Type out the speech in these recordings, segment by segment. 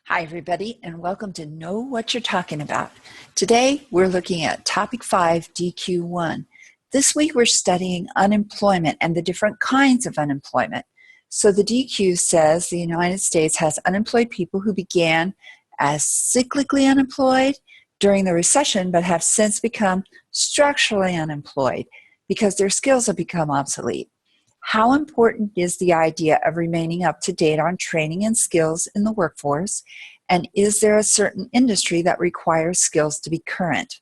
Hi, everybody, and welcome to Know What You're Talking About. Today, we're looking at Topic 5, DQ1. This week, we're studying unemployment and the different kinds of unemployment. So the DQ says the United States has unemployed people who began as cyclically unemployed during the recession, but have since become structurally unemployed because their skills have become obsolete. How important is the idea of remaining up to date on training and skills in the workforce? And is there a certain industry that requires skills to be current?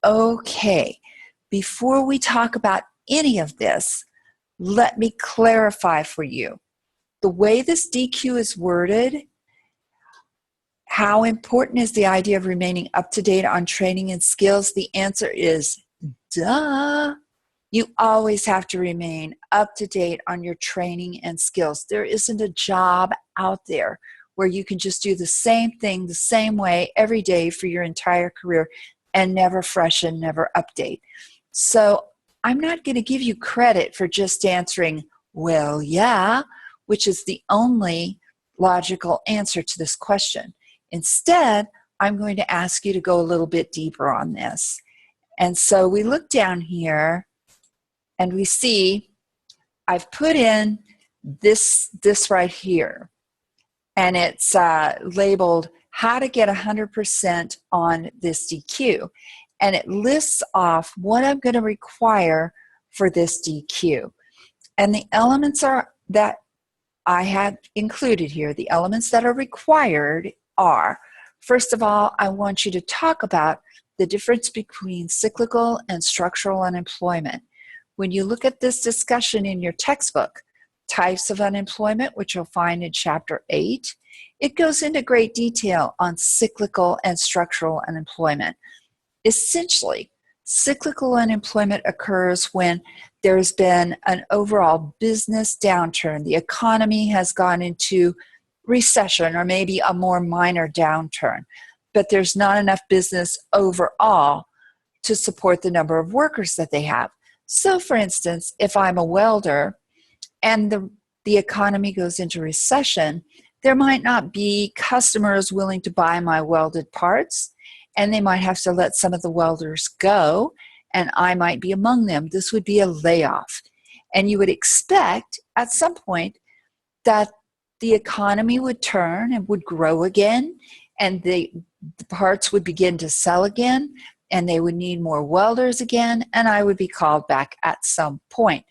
Okay, before we talk about any of this, let me clarify for you. The way this DQ is worded, how important is the idea of remaining up to date on training and skills? The answer is duh. You always have to remain up to date on your training and skills. There isn't a job out there where you can just do the same thing the same way every day for your entire career and never freshen, never update. So I'm not going to give you credit for just answering, well, yeah, which is the only logical answer to this question. Instead, I'm going to ask you to go a little bit deeper on this. And so we look down here, and we see I've put in this right here, and it's labeled how to get 100% on this DQ. And it lists off what I'm going to require for this DQ. And the elements are that I have included here, the elements that are required are, first of all, I want you to talk about the difference between cyclical and structural unemployment. When you look at this discussion in your textbook, Types of Unemployment, which you'll find in Chapter 8, it goes into great detail on cyclical and structural unemployment. Essentially, cyclical unemployment occurs when there's been an overall business downturn. The economy has gone into recession or maybe a more minor downturn, but there's not enough business overall to support the number of workers that they have. So, for instance, if I'm a welder and the economy goes into recession, there might not be customers willing to buy my welded parts, and they might have to let some of the welders go, and I might be among them. This would be a layoff. And you would expect at some point that the economy would turn and would grow again, and the parts would begin to sell again, and they would need more welders again, and I would be called back at some point.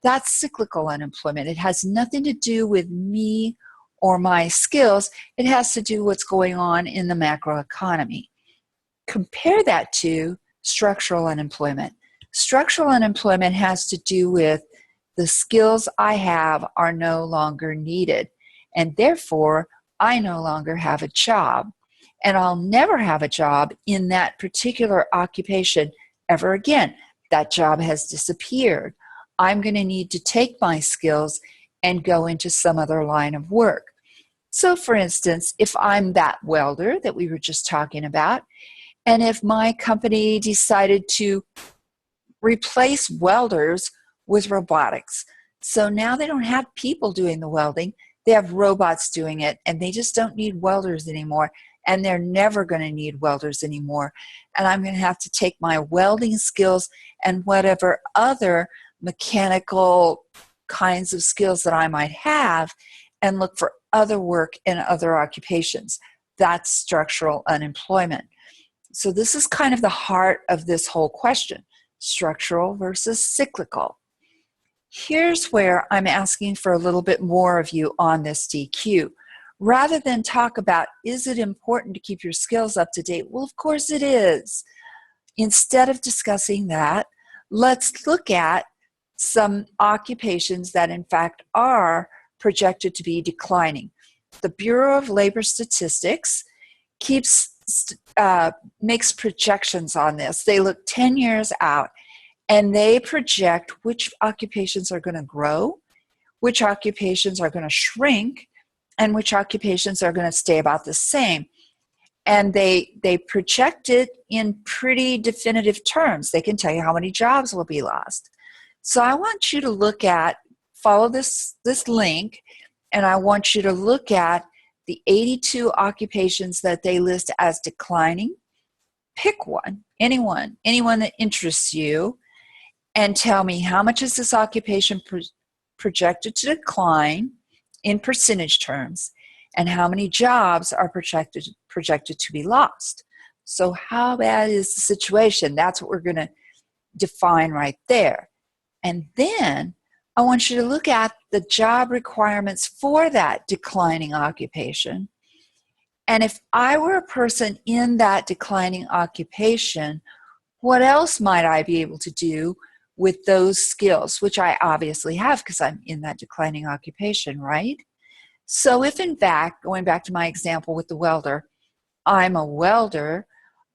That's cyclical unemployment. It has nothing to do with me or my skills. It has to do with what's going on in the macroeconomy. Compare that to structural unemployment. Structural unemployment has to do with the skills I have are no longer needed, and therefore I no longer have a job. And I'll never have a job in that particular occupation ever again. That job has disappeared. I'm going to need to take my skills and go into some other line of work. So, for instance, if I'm that welder that we were just talking about, and if my company decided to replace welders with robotics, so now they don't have people doing the welding, they have robots doing it, and they just don't need welders anymore. And they're never going to need welders anymore. And I'm going to have to take my welding skills and whatever other mechanical kinds of skills that I might have and look for other work in other occupations. That's structural unemployment. So this is kind of the heart of this whole question, structural versus cyclical. Here's where I'm asking for a little bit more of you on this DQ. Rather than talk about, is it important to keep your skills up to date? Well, of course it is. Instead of discussing that, let's look at some occupations that in fact are projected to be declining. The Bureau of Labor Statistics makes projections on this. They look 10 years out, and they project which occupations are going to grow, which occupations are going to shrink, and which occupations are going to stay about the same. And they project it in pretty definitive terms. They can tell you how many jobs will be lost. So I want you to follow this link, and I want you to look at the 82 occupations that they list as declining, pick one, anyone that interests you, and tell me how much is this occupation projected to decline in percentage terms, and how many jobs are projected to be lost. So how bad is the situation? That's what we're going to define right there. And then I want you to look at the job requirements for that declining occupation. And if I were a person in that declining occupation, what else might I be able to do with those skills, which I obviously have because I'm in that declining occupation, right? So if in fact, going back to my example with the welder, I'm a welder,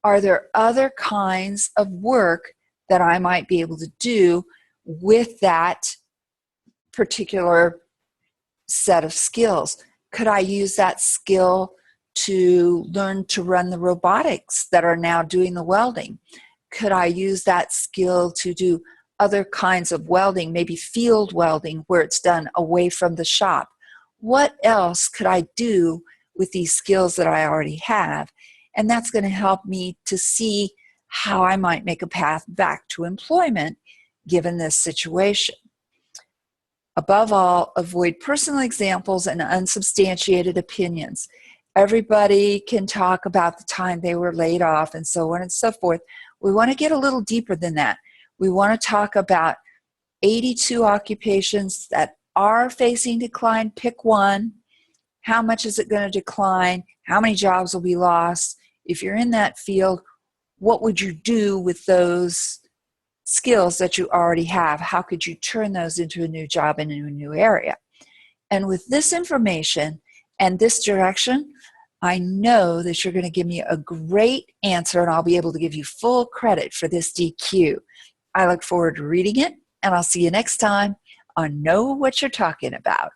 are there other kinds of work that I might be able to do with that particular set of skills? Could I use that skill to learn to run the robotics that are now doing the welding? Could I use that skill to do other kinds of welding, maybe field welding where it's done away from the shop? What else could I do with these skills that I already have? And that's going to help me to see how I might make a path back to employment given this situation. Above all, avoid personal examples and unsubstantiated opinions. Everybody can talk about the time they were laid off and so on and so forth. We want to get a little deeper than that. We want to talk about 82 occupations that are facing decline. Pick one. How much is it going to decline? How many jobs will be lost? If you're in that field, what would you do with those skills that you already have? How could you turn those into a new job in a new area? And with this information and this direction, I know that you're going to give me a great answer and I'll be able to give you full credit for this DQ. I look forward to reading it, and I'll see you next time on Know What You're Talking About.